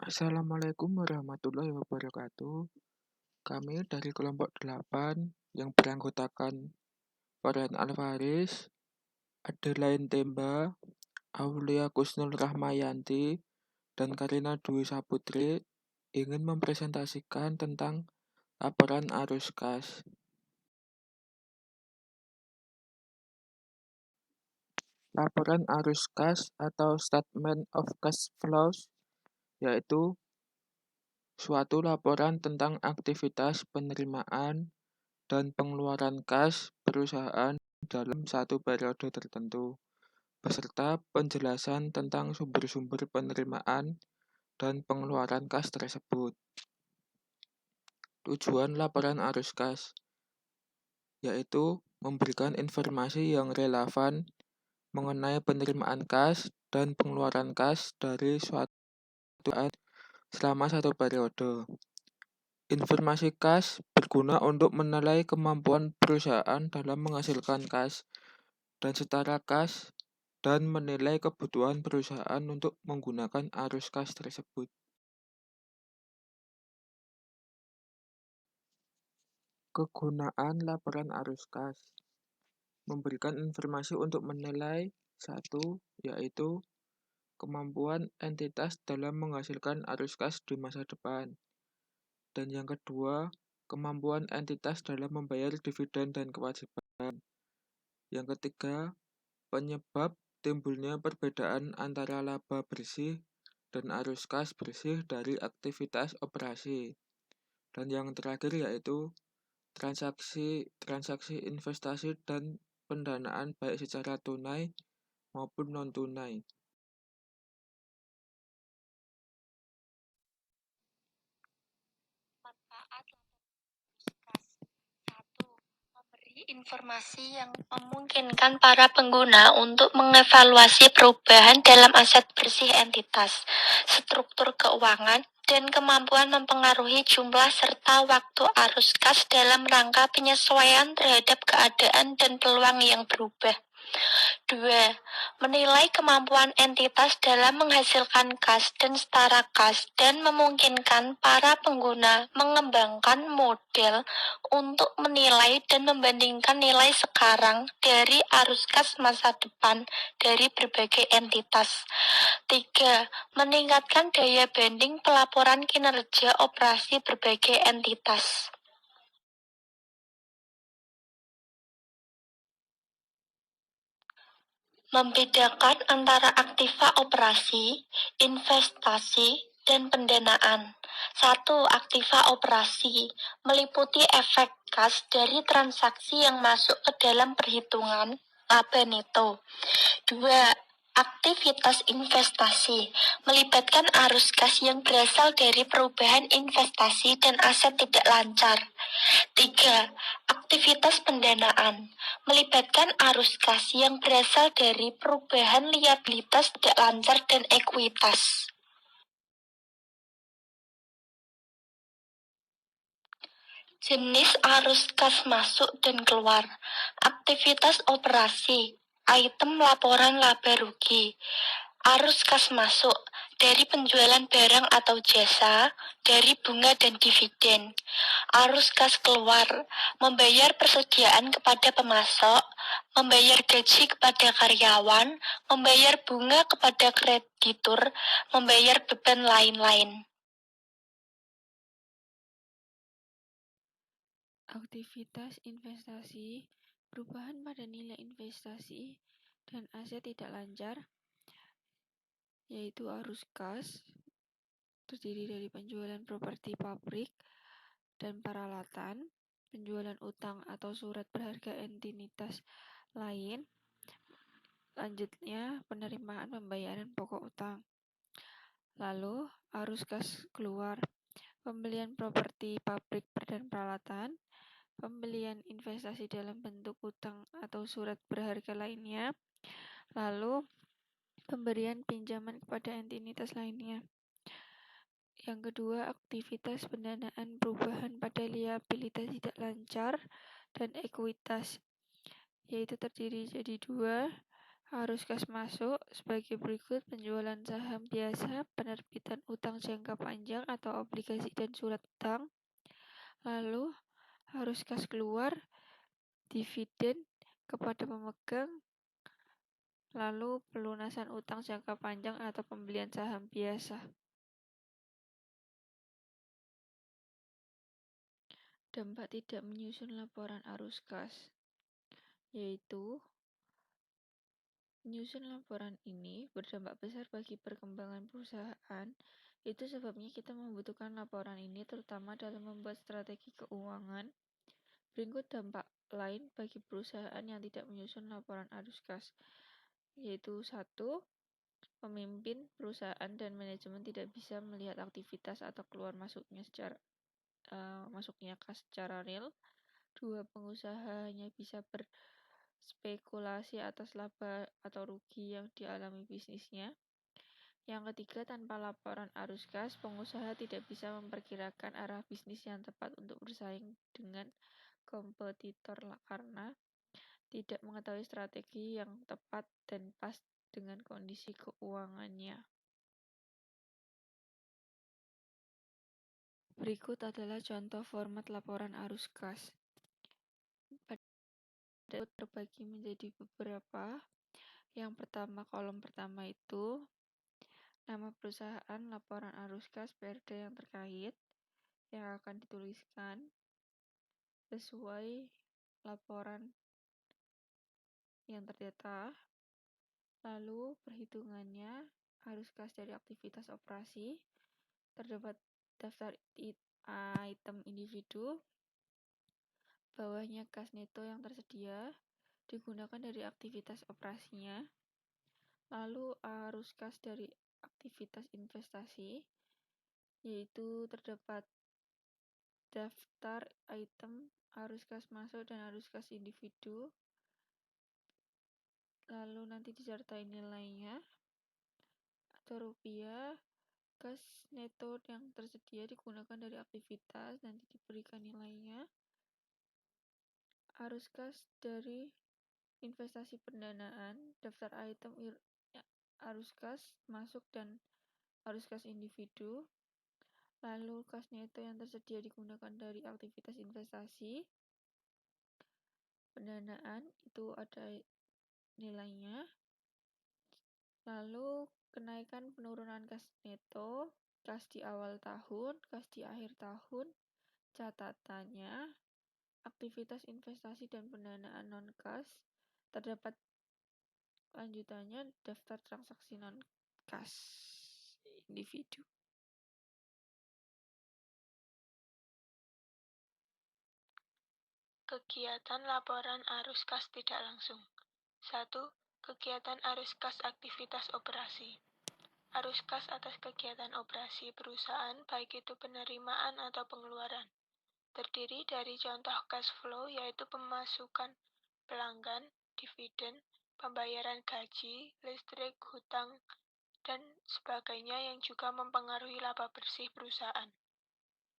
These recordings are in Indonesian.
Assalamualaikum warahmatullahi wabarakatuh. Kami dari kelompok 8 yang beranggotakan Farhan Alfaris, Adelaine Temba, Aulia Kusnul Rahmayanti, dan Karina Dwi Saputri ingin mempresentasikan tentang laporan arus kas. Laporan arus kas atau Statement of Cash Flows yaitu suatu laporan tentang aktivitas penerimaan dan pengeluaran kas perusahaan dalam satu periode tertentu, beserta penjelasan tentang sumber-sumber penerimaan dan pengeluaran kas tersebut. Tujuan laporan arus kas yaitu memberikan informasi yang relevan mengenai penerimaan kas dan pengeluaran kas dari suatu saat selama satu periode. Informasi kas berguna untuk menilai kemampuan perusahaan dalam menghasilkan kas dan setara kas dan menilai kebutuhan perusahaan untuk menggunakan arus kas tersebut. Kegunaan laporan arus kas memberikan informasi untuk menilai satu, yaitu kemampuan entitas dalam menghasilkan arus kas di masa depan. Dan yang kedua, kemampuan entitas dalam membayar dividen dan kewajiban. Yang ketiga, penyebab timbulnya perbedaan antara laba bersih dan arus kas bersih dari aktivitas operasi. Dan yang terakhir yaitu transaksi investasi dan pendanaan baik secara tunai maupun non-tunai. Informasi yang memungkinkan para pengguna untuk mengevaluasi perubahan dalam aset bersih entitas, struktur keuangan, dan kemampuan mempengaruhi jumlah serta waktu arus kas dalam rangka penyesuaian terhadap keadaan dan peluang yang berubah. 2. Menilai kemampuan entitas dalam menghasilkan kas dan setara kas dan memungkinkan para pengguna mengembangkan model untuk menilai dan membandingkan nilai sekarang dari arus kas masa depan dari berbagai entitas. 3. Meningkatkan daya banding pelaporan kinerja operasi berbagai entitas. Membedakan antara aktiva operasi, investasi, dan pendanaan. 1. Aktiva operasi meliputi efek kas dari transaksi yang masuk ke dalam perhitungan laba neto. 2. Aktivitas investasi melibatkan arus kas yang berasal dari perubahan investasi dan aset tidak lancar. 3. Aktivitas pendanaan melibatkan arus kas yang berasal dari perubahan liabilitas tidak lancar dan ekuitas. Jenis arus kas masuk dan keluar. Aktivitas operasi, item laporan laba rugi. Arus kas masuk dari penjualan barang atau jasa, dari bunga dan dividen. Arus kas keluar, membayar persediaan kepada pemasok, membayar gaji kepada karyawan, membayar bunga kepada kreditur, membayar beban lain-lain. Aktivitas investasi, perubahan pada nilai investasi dan aset tidak lancar, yaitu arus kas, terdiri dari penjualan properti pabrik dan peralatan, penjualan utang atau surat berharga entitas lain, lanjutnya penerimaan pembayaran pokok utang. Lalu arus kas keluar, pembelian properti pabrik dan peralatan, pembelian investasi dalam bentuk utang atau surat berharga lainnya, lalu pemberian pinjaman kepada entitas lainnya. Yang kedua, aktivitas pendanaan perubahan pada liabilitas tidak lancar dan ekuitas, yaitu terdiri jadi dua, Arus kas masuk sebagai berikut: penjualan saham biasa, penerbitan utang jangka panjang atau obligasi dan surat utang. Lalu arus kas keluar, dividen kepada pemegang. Lalu pelunasan utang jangka panjang atau pembelian saham biasa. Dampak tidak menyusun laporan arus kas, yaitu menyusun laporan ini berdampak besar bagi perkembangan perusahaan. Itu sebabnya kita membutuhkan laporan ini terutama dalam membuat strategi keuangan. Berikut dampak lain bagi perusahaan yang tidak menyusun laporan arus kas, yaitu 1. Pemimpin perusahaan dan manajemen tidak bisa melihat aktivitas atau keluar masuknya kas secara real. 2. Pengusaha hanya bisa berspekulasi atas laba atau rugi yang dialami bisnisnya. Yang ketiga, tanpa laporan arus kas, pengusaha tidak bisa memperkirakan arah bisnis yang tepat untuk bersaing dengan kompetitor karena tidak mengetahui strategi yang tepat dan pas dengan kondisi keuangannya. Berikut adalah contoh format laporan arus kas. Terbagi menjadi beberapa. Yang pertama, kolom pertama itu nama perusahaan, laporan arus kas, perda yang terkait yang akan dituliskan sesuai laporan yang terdata. Lalu perhitungannya, arus kas dari aktivitas operasi, terdapat daftar item individu, bawahnya kas neto yang tersedia digunakan dari aktivitas operasinya. Lalu arus kas dari aktivitas investasi, yaitu terdapat daftar item arus kas masuk dan arus kas individu. Lalu nanti disertai nilainya atau rupiah. Kas neto yang tersedia digunakan dari aktivitas, nanti diberikan nilainya. Arus kas dari investasi pendanaan, daftar item arus kas masuk dan arus kas individu. Lalu kas neto yang tersedia digunakan dari aktivitas investasi pendanaan, itu ada nilainya. Lalu kenaikan penurunan kas neto, kas di awal tahun, kas di akhir tahun, catatannya, aktivitas investasi dan pendanaan non-kas, terdapat lanjutannya daftar transaksi non-kas individu. Kegiatan laporan arus kas tidak langsung. 1. Kegiatan arus kas aktivitas operasi. Arus kas atas kegiatan operasi perusahaan, baik itu penerimaan atau pengeluaran, terdiri dari contoh cash flow, yaitu pemasukan pelanggan, dividen, pembayaran gaji, listrik, hutang, dan sebagainya yang juga mempengaruhi laba bersih perusahaan.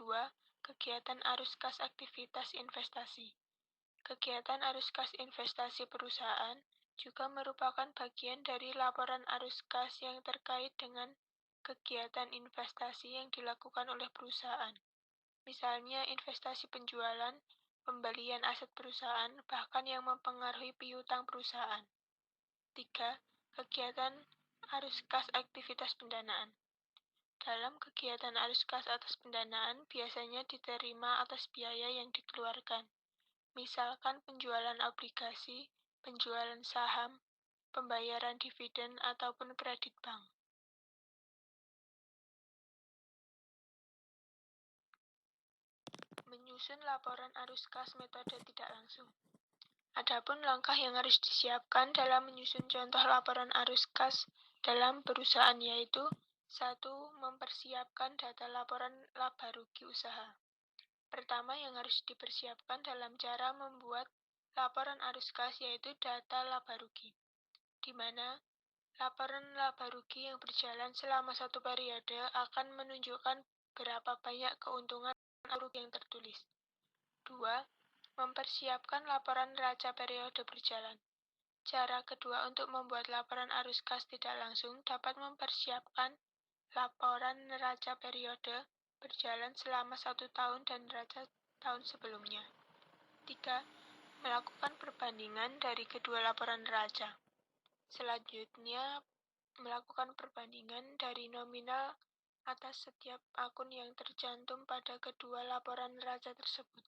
2. Kegiatan arus kas aktivitas investasi. Kegiatan arus kas investasi perusahaan juga merupakan bagian dari laporan arus kas yang terkait dengan kegiatan investasi yang dilakukan oleh perusahaan. Misalnya investasi penjualan, pembelian aset perusahaan, bahkan yang mempengaruhi piutang perusahaan. 3. Kegiatan arus kas aktivitas pendanaan. Dalam kegiatan arus kas atas pendanaan biasanya diterima atas biaya yang dikeluarkan. Misalkan penjualan obligasi, penjualan saham, pembayaran dividen, ataupun kredit bank. Menyusun laporan arus kas metode tidak langsung. Adapun langkah yang harus disiapkan dalam menyusun contoh laporan arus kas dalam perusahaan yaitu 1. Mempersiapkan data laporan laba rugi usaha. Pertama yang harus dipersiapkan dalam cara membuat laporan arus kas yaitu data laba rugi, di mana laporan laba rugi yang berjalan selama satu periode akan menunjukkan berapa banyak keuntungan atau rugi yang tertulis. 2. Mempersiapkan laporan neraca periode berjalan. Cara kedua untuk membuat laporan arus kas tidak langsung dapat mempersiapkan laporan neraca periode berjalan selama 1 tahun dan neraca tahun sebelumnya. 3. Melakukan perbandingan dari kedua laporan neraca. Selanjutnya, melakukan perbandingan dari nominal atas setiap akun yang tercantum pada kedua laporan neraca tersebut.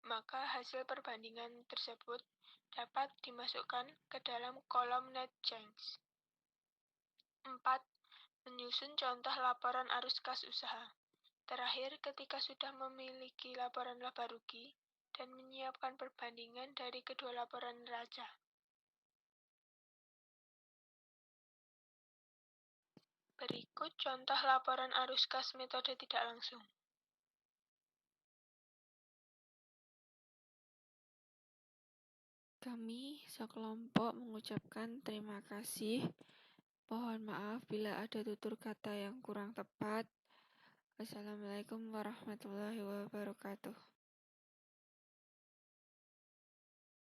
Maka hasil perbandingan tersebut dapat dimasukkan ke dalam kolom net change. 4. Menyusun contoh laporan arus kas usaha. Terakhir, ketika sudah memiliki laporan laba rugi dan menyiapkan perbandingan dari kedua laporan neraca. Berikut contoh laporan arus kas metode tidak langsung. Kami sekelompok mengucapkan terima kasih. Mohon maaf bila ada tutur kata yang kurang tepat. Wassalamualaikum warahmatullahi wabarakatuh.